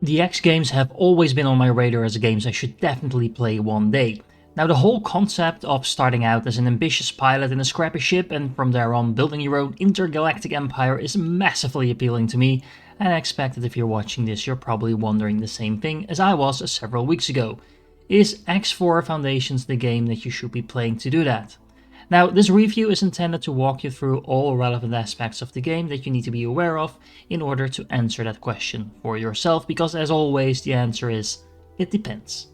The X games have always been on my radar as games I should definitely play one day. Now the whole concept of starting out as an ambitious pilot in a scrappy ship and from there on building your own intergalactic empire is massively appealing to me, and I expect that if you're watching this you're probably wondering the same thing as I was several weeks ago. Is X4 Foundations the game that you should be playing to do that? Now, this review is intended to walk you through all relevant aspects of the game that you need to be aware of in order to answer that question for yourself, because as always the answer is, it depends.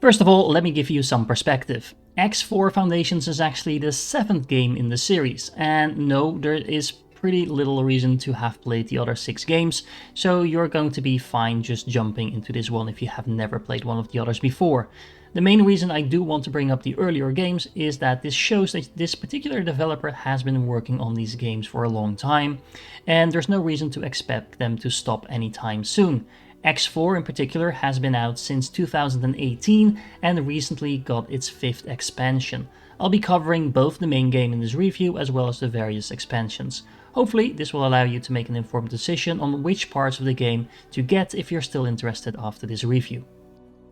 First of all, let me give you some perspective. X4 Foundations is actually the 7th game in the series, and no, there is pretty little reason to have played the other 6 games, so you're going to be fine just jumping into this one if you have never played one of the others before. The main reason I do want to bring up the earlier games is that this shows that this particular developer has been working on these games for a long time, and there's no reason to expect them to stop anytime soon. X4 in particular has been out since 2018 and recently got its 5th expansion. I'll be covering both the main game in this review as well as the various expansions. Hopefully this will allow you to make an informed decision on which parts of the game to get if you're still interested after this review.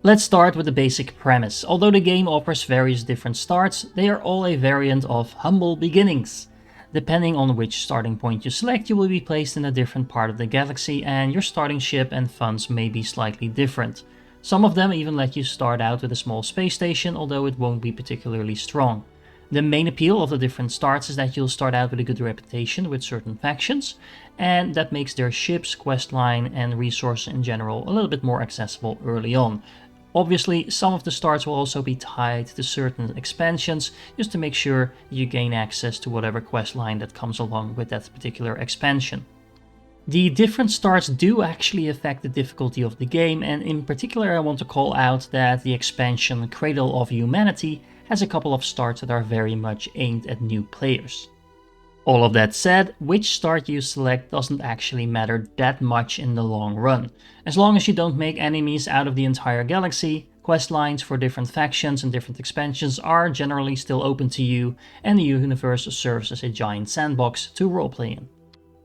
Let's start with the basic premise. Although the game offers various different starts, they are all a variant of humble beginnings. Depending on which starting point you select, you will be placed in a different part of the galaxy and your starting ship and funds may be slightly different. Some of them even let you start out with a small space station, although it won't be particularly strong. The main appeal of the different starts is that you'll start out with a good reputation with certain factions, and that makes their ships, questline and resources in general a little bit more accessible early on. Obviously, some of the starts will also be tied to certain expansions, just to make sure you gain access to whatever questline that comes along with that particular expansion. The different starts do actually affect the difficulty of the game, and in particular I want to call out that the expansion Cradle of Humanity has a couple of starts that are very much aimed at new players. All of that said, which start you select doesn't actually matter that much in the long run. As long as you don't make enemies out of the entire galaxy, quest lines for different factions and different expansions are generally still open to you, and the universe serves as a giant sandbox to roleplay in.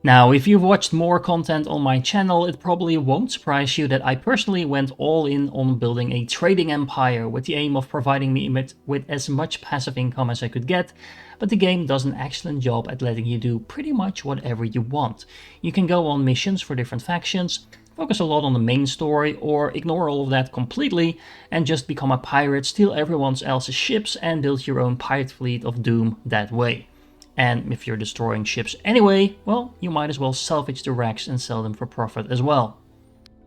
Now, if you've watched more content on my channel, it probably won't surprise you that I personally went all in on building a trading empire with the aim of providing me with as much passive income as I could get, but the game does an excellent job at letting you do pretty much whatever you want. You can go on missions for different factions, focus a lot on the main story, or ignore all of that completely and just become a pirate, steal everyone else's ships and build your own pirate fleet of doom that way. And if you're destroying ships anyway, well, you might as well salvage the wrecks and sell them for profit as well.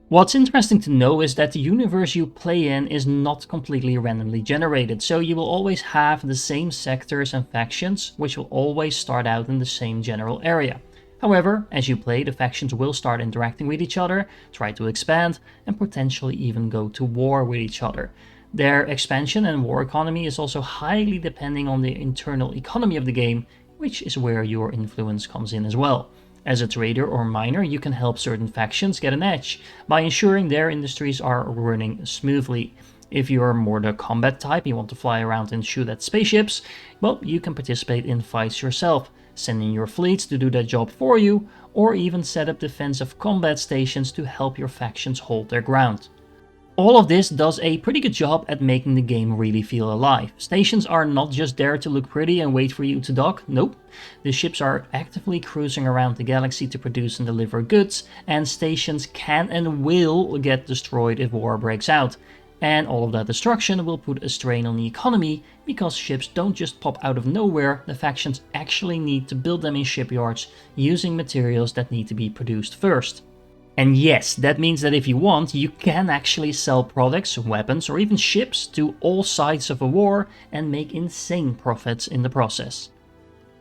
What's interesting to know is that the universe you play in is not completely randomly generated, so you will always have the same sectors and factions, which will always start out in the same general area. However, as you play, the factions will start interacting with each other, try to expand, and potentially even go to war with each other. Their expansion and war economy is also highly depending on the internal economy of the game, which is where your influence comes in as well. As a trader or miner, you can help certain factions get an edge by ensuring their industries are running smoothly. If you're more the combat type, you want to fly around and shoot at spaceships, well, you can participate in fights yourself, sending your fleets to do that job for you, or even set up defensive combat stations to help your factions hold their ground. All of this does a pretty good job at making the game really feel alive. Stations are not just there to look pretty and wait for you to dock, nope. The ships are actively cruising around the galaxy to produce and deliver goods, and stations can and will get destroyed if war breaks out. And all of that destruction will put a strain on the economy, because ships don't just pop out of nowhere, the factions actually need to build them in shipyards using materials that need to be produced first. And yes, that means that if you want, you can actually sell products, weapons, or even ships to all sides of a war and make insane profits in the process.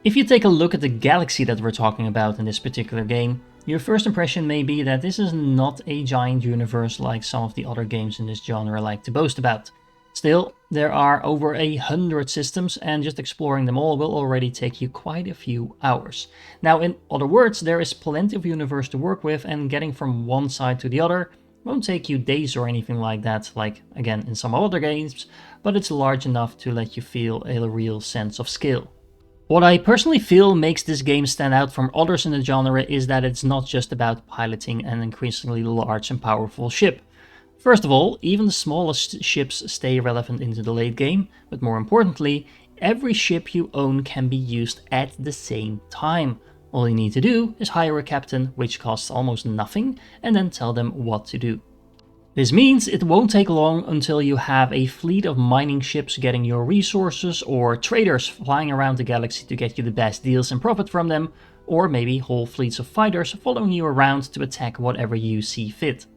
If you take a look at the galaxy that we're talking about in this particular game, your first impression may be that this is not a giant universe like some of the other games in this genre like to boast about. Still, there are over 100 systems, and just exploring them all will already take you quite a few hours. Now, in other words, there is plenty of universe to work with, and getting from one side to the other won't take you days or anything like that, like again in some other games, but it's large enough to let you feel a real sense of skill. What I personally feel makes this game stand out from others in the genre is that it's not just about piloting an increasingly large and powerful ship. First of all, even the smallest ships stay relevant into the late game, but more importantly, every ship you own can be used at the same time. All you need to do is hire a captain, which costs almost nothing, and then tell them what to do. This means it won't take long until you have a fleet of mining ships getting your resources, or traders flying around the galaxy to get you the best deals and profit from them, or maybe whole fleets of fighters following you around to attack whatever you see fit.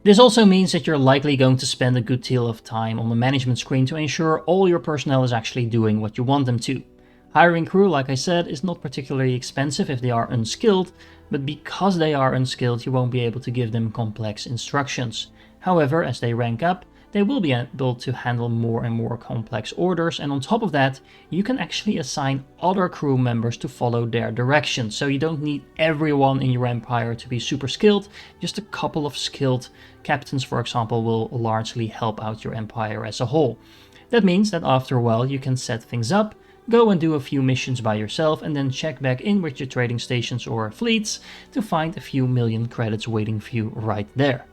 This also means that you're likely going to spend a good deal of time on the management screen to ensure all your personnel is actually doing what you want them to. Hiring crew, like I said, is not particularly expensive if they are unskilled, but because they are unskilled you won't be able to give them complex instructions. However, as they rank up, they will be able to handle more and more complex orders, and on top of that, you can actually assign other crew members to follow their directions. So you don't need everyone in your empire to be super skilled, just a couple of skilled captains, for example, will largely help out your empire as a whole. That means that after a while you can set things up, go and do a few missions by yourself, and then check back in with your trading stations or fleets to find a few million credits waiting for you right there.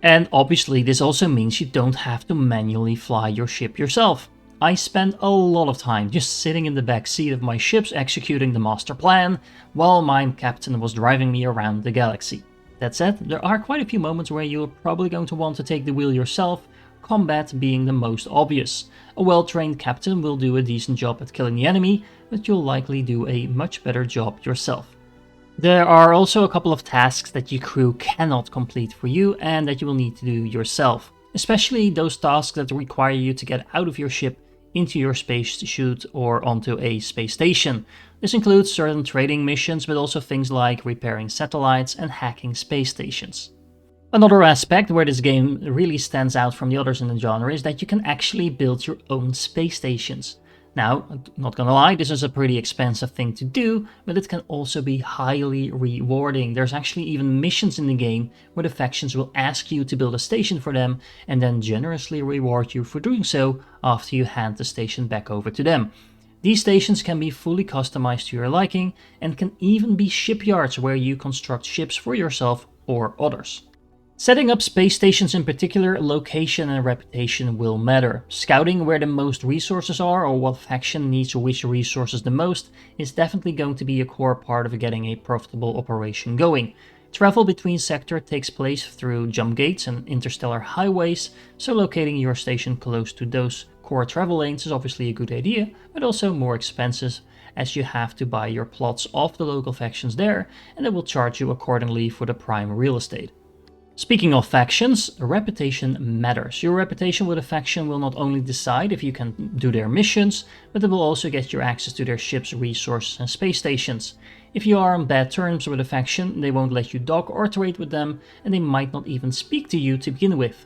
And obviously this also means you don't have to manually fly your ship yourself. I spent a lot of time just sitting in the back seat of my ships executing the master plan, while my captain was driving me around the galaxy. That said, there are quite a few moments where you're probably going to want to take the wheel yourself, combat being the most obvious. A well-trained captain will do a decent job at killing the enemy, but you'll likely do a much better job yourself. There are also a couple of tasks that your crew cannot complete for you and that you will need to do yourself, especially those tasks that require you to get out of your ship into your spacesuit or onto a space station. This includes certain trading missions, but also things like repairing satellites and hacking space stations. Another aspect where this game really stands out from the others in the genre is that you can actually build your own space stations. Now, not gonna lie, this is a pretty expensive thing to do, but it can also be highly rewarding. There's actually even missions in the game where the factions will ask you to build a station for them and then generously reward you for doing so after you hand the station back over to them. These stations can be fully customized to your liking and can even be shipyards where you construct ships for yourself or others. Setting up space stations in particular, location and reputation will matter. Scouting where the most resources are or what faction needs which resources the most is definitely going to be a core part of getting a profitable operation going. Travel between sectors takes place through jump gates and interstellar highways, so locating your station close to those core travel lanes is obviously a good idea, but also more expensive as you have to buy your plots off the local factions there, and they will charge you accordingly for the prime real estate. Speaking of factions, reputation matters. Your reputation with a faction will not only decide if you can do their missions, but it will also get your access to their ships, resources and space stations. If you are on bad terms with a faction, they won't let you dock or trade with them, and they might not even speak to you to begin with.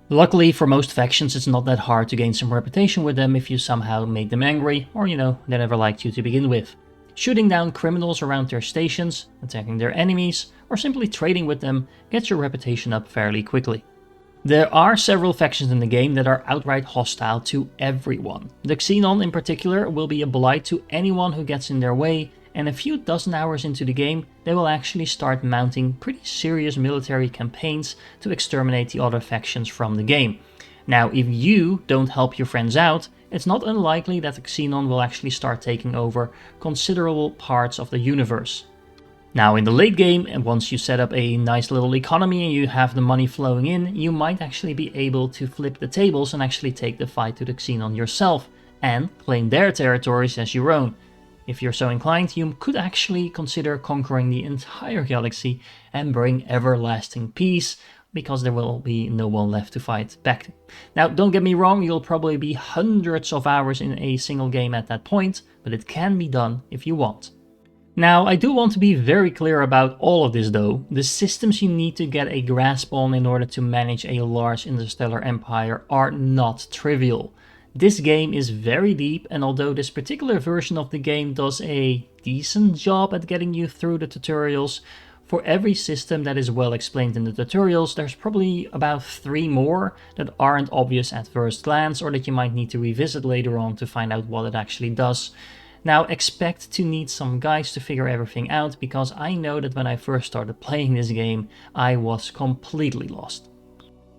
Luckily for most factions it's not that hard to gain some reputation with them if you somehow made them angry, or they never liked you to begin with. Shooting down criminals around their stations, attacking their enemies, or simply trading with them gets your reputation up fairly quickly. There are several factions in the game that are outright hostile to everyone. The Xenon in particular will be a blight to anyone who gets in their way, and a few dozen hours into the game they will actually start mounting pretty serious military campaigns to exterminate the other factions from the game. Now, if you don't help your friends out, it's not unlikely that the Xenon will actually start taking over considerable parts of the universe. Now in the late game, and once you set up a nice little economy and you have the money flowing in, you might actually be able to flip the tables and actually take the fight to the Xenon yourself, and claim their territories as your own. If you're so inclined, you could actually consider conquering the entire galaxy and bring everlasting peace, because there will be no one left to fight back. Now, don't get me wrong, you'll probably be hundreds of hours in a single game at that point, but it can be done if you want. Now, I do want to be very clear about all of this though. The systems you need to get a grasp on in order to manage a large interstellar empire are not trivial. This game is very deep, and although this particular version of the game does a decent job at getting you through the tutorials, for every system that is well explained in the tutorials, there's probably about 3 more that aren't obvious at first glance, or that you might need to revisit later on to find out what it actually does. Now expect to need some guides to figure everything out, because I know that when I first started playing this game, I was completely lost.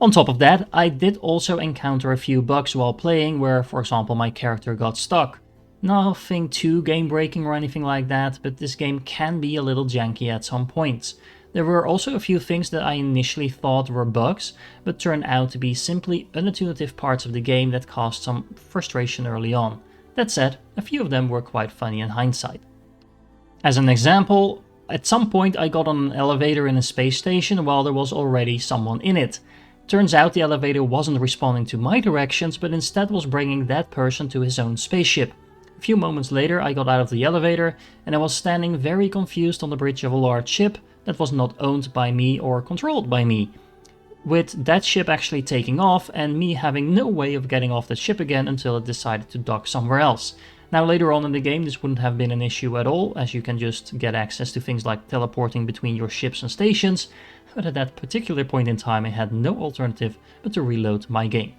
On top of that, I did also encounter a few bugs while playing where, for example, my character got stuck. Nothing too game breaking or anything like that, but this game can be a little janky at some points. There were also a few things that I initially thought were bugs, but turned out to be simply unintuitive parts of the game that caused some frustration early on. That said, a few of them were quite funny in hindsight. As an example, at some point I got on an elevator in a space station while there was already someone in it. Turns out the elevator wasn't responding to my directions, but instead was bringing that person to his own spaceship. A few moments later I got out of the elevator and I was standing very confused on the bridge of a large ship that was not owned by me or controlled by me, with that ship actually taking off and me having no way of getting off the ship again until it decided to dock somewhere else. Now later on in the game this wouldn't have been an issue at all, as you can just get access to things like teleporting between your ships and stations, but at that particular point in time I had no alternative but to reload my game.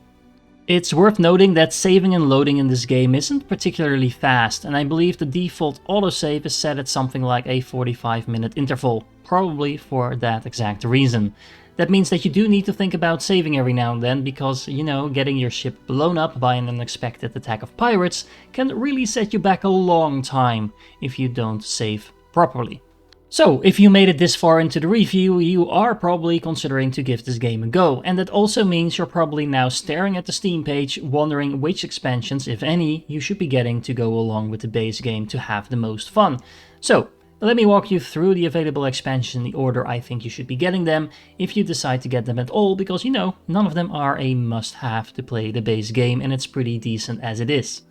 It's worth noting that saving and loading in this game isn't particularly fast, and I believe the default autosave is set at something like a 45-minute interval, probably for that exact reason. That means that you do need to think about saving every now and then, because, getting your ship blown up by an unexpected attack of pirates can really set you back a long time if you don't save properly. So, if you made it this far into the review, you are probably considering to give this game a go, and that also means you're probably now staring at the Steam page wondering which expansions, if any, you should be getting to go along with the base game to have the most fun. So, let me walk you through the available expansions in the order I think you should be getting them, if you decide to get them at all, because none of them are a must-have to play the base game, and it's pretty decent as it is.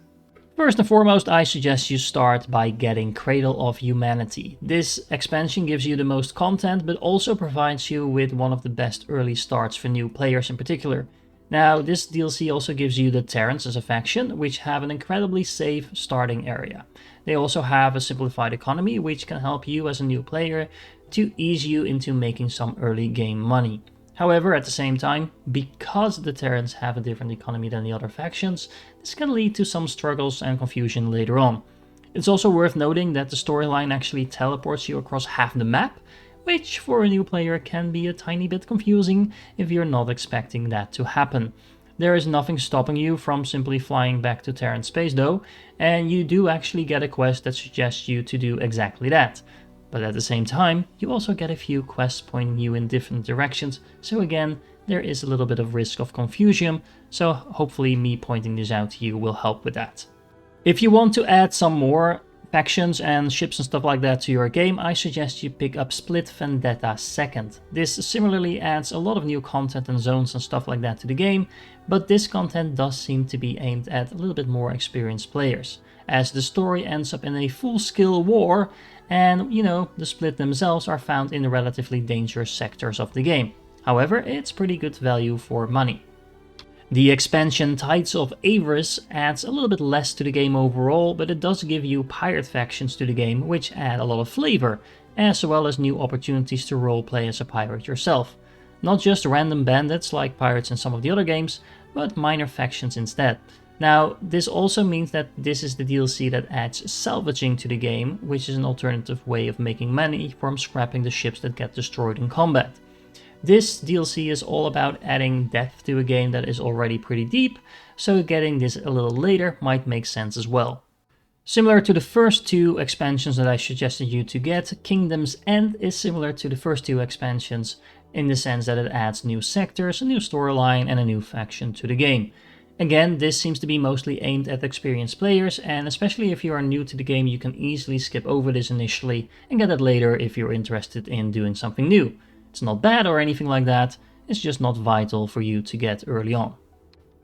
First and foremost, I suggest you start by getting Cradle of Humanity. This expansion gives you the most content, but also provides you with one of the best early starts for new players in particular. Now, this DLC also gives you the Terrans as a faction, which have an incredibly safe starting area. They also have a simplified economy, which can help you as a new player to ease you into making some early game money. However, at the same time, because the Terrans have a different economy than the other factions, this can lead to some struggles and confusion later on. It's also worth noting that the storyline actually teleports you across half the map, which for a new player can be a tiny bit confusing if you're not expecting that to happen. There is nothing stopping you from simply flying back to Terran space though, and you do actually get a quest that suggests you to do exactly that. But at the same time, you also get a few quests pointing you in different directions, so again, there is a little bit of risk of confusion, so hopefully me pointing this out to you will help with that. If you want to add some more factions and ships and stuff like that to your game, I suggest you pick up Split Vendetta 2nd. This similarly adds a lot of new content and zones and stuff like that to the game, but this content does seem to be aimed at a little bit more experienced players, as the story ends up in a full-scale war, and, the Split themselves are found in relatively dangerous sectors of the game. However, it's pretty good value for money. The expansion Tides of Avarice adds a little bit less to the game overall, but it does give you pirate factions to the game, which add a lot of flavor, as well as new opportunities to roleplay as a pirate yourself. Not just random bandits like pirates in some of the other games, but minor factions instead. Now, this also means that this is the DLC that adds salvaging to the game, which is an alternative way of making money from scrapping the ships that get destroyed in combat. This DLC is all about adding depth to a game that is already pretty deep, so getting this a little later might make sense as well. Similar to the first two expansions that I suggested you to get, Kingdom's End is similar to the first two expansions in the sense that it adds new sectors, a new storyline, and a new faction to the game. Again, this seems to be mostly aimed at experienced players, and especially if you are new to the game, you can easily skip over this initially and get it later if you're interested in doing something new. It's not bad or anything like that, it's just not vital for you to get early on.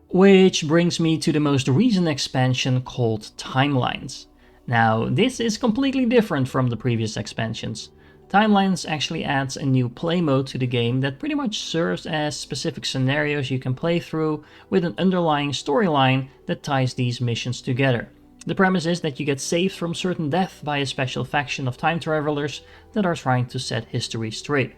Which brings me to the most recent expansion called Timelines. Now, this is completely different from the previous expansions. Timelines actually adds a new play mode to the game that pretty much serves as specific scenarios you can play through with an underlying storyline that ties these missions together. The premise is that you get saved from certain death by a special faction of time travelers that are trying to set history straight.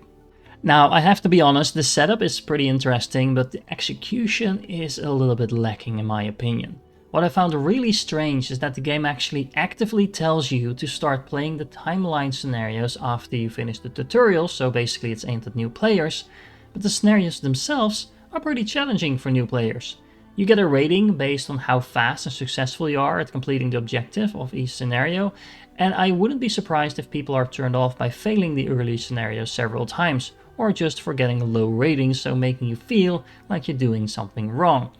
Now, I have to be honest, the setup is pretty interesting, but the execution is a little bit lacking in my opinion. What I found really strange is that the game actually actively tells you to start playing the timeline scenarios after you finish the tutorial, so basically it's aimed at new players, but the scenarios themselves are pretty challenging for new players. You get a rating based on how fast and successful you are at completing the objective of each scenario, and I wouldn't be surprised if people are turned off by failing the early scenarios several times, or just for getting low ratings, so making you feel like you're doing something wrong.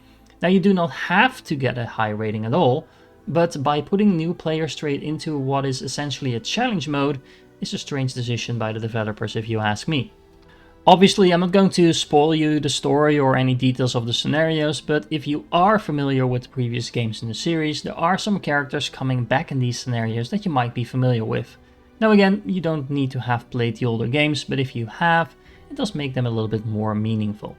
Now, you do not have to get a high rating at all, but by putting new players straight into what is essentially a challenge mode is a strange decision by the developers if you ask me. Obviously, I'm not going to spoil you the story or any details of the scenarios, but if you are familiar with the previous games in the series, there are some characters coming back in these scenarios that you might be familiar with. Now again, you don't need to have played the older games, but if you have, it does make them a little bit more meaningful.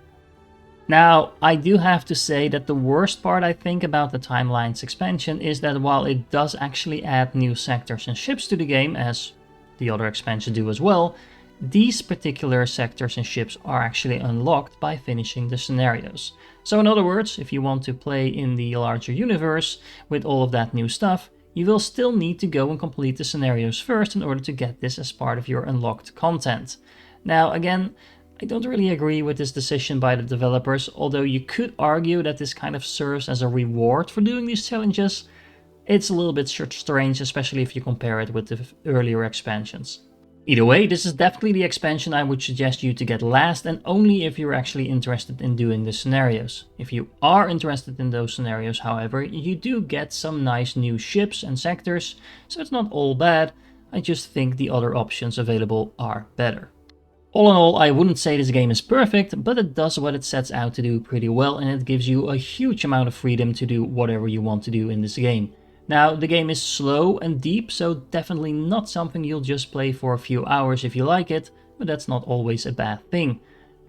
Now, I do have to say that the worst part I think about the Timelines expansion is that while it does actually add new sectors and ships to the game, as the other expansions do as well, these particular sectors and ships are actually unlocked by finishing the scenarios. So in other words, if you want to play in the larger universe with all of that new stuff, you will still need to go and complete the scenarios first in order to get this as part of your unlocked content. Now again, I don't really agree with this decision by the developers, although you could argue that this kind of serves as a reward for doing these challenges. It's a little bit strange, especially if you compare it with the earlier expansions. Either way, this is definitely the expansion I would suggest you to get last, and only if you're actually interested in doing the scenarios. If you are interested in those scenarios, however, you do get some nice new ships and sectors, so it's not all bad. I just think the other options available are better. All in all, I wouldn't say this game is perfect, but it does what it sets out to do pretty well, and it gives you a huge amount of freedom to do whatever you want to do in this game. Now, the game is slow and deep, so definitely not something you'll just play for a few hours if you like it, but that's not always a bad thing.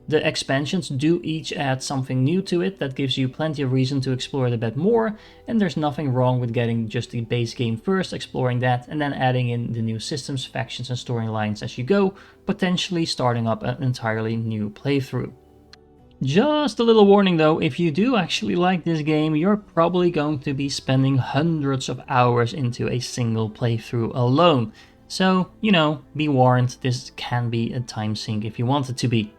The expansions do each add something new to it that gives you plenty of reason to explore it a bit more, and there's nothing wrong with getting just the base game first, exploring that, and then adding in the new systems, factions and storylines as you go, potentially starting up an entirely new playthrough. Just a little warning though, if you do actually like this game, you're probably going to be spending hundreds of hours into a single playthrough alone. So, be warned, this can be a time sink if you want it to be.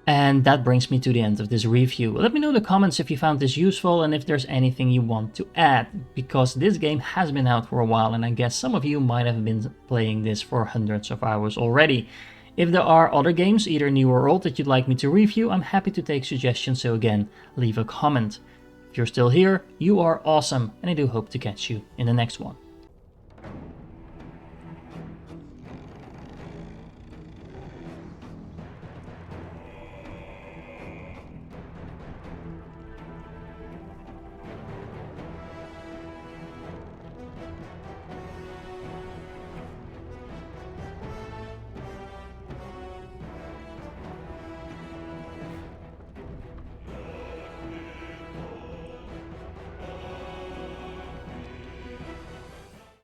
And that brings me to the end of this review. Let me know in the comments if you found this useful and if there's anything you want to add, because this game has been out for a while and I guess some of you might have been playing this for hundreds of hours already. If there are other games, either new or old, that you'd like me to review, I'm happy to take suggestions, so again, leave a comment. If you're still here, you are awesome, and I do hope to catch you in the next one.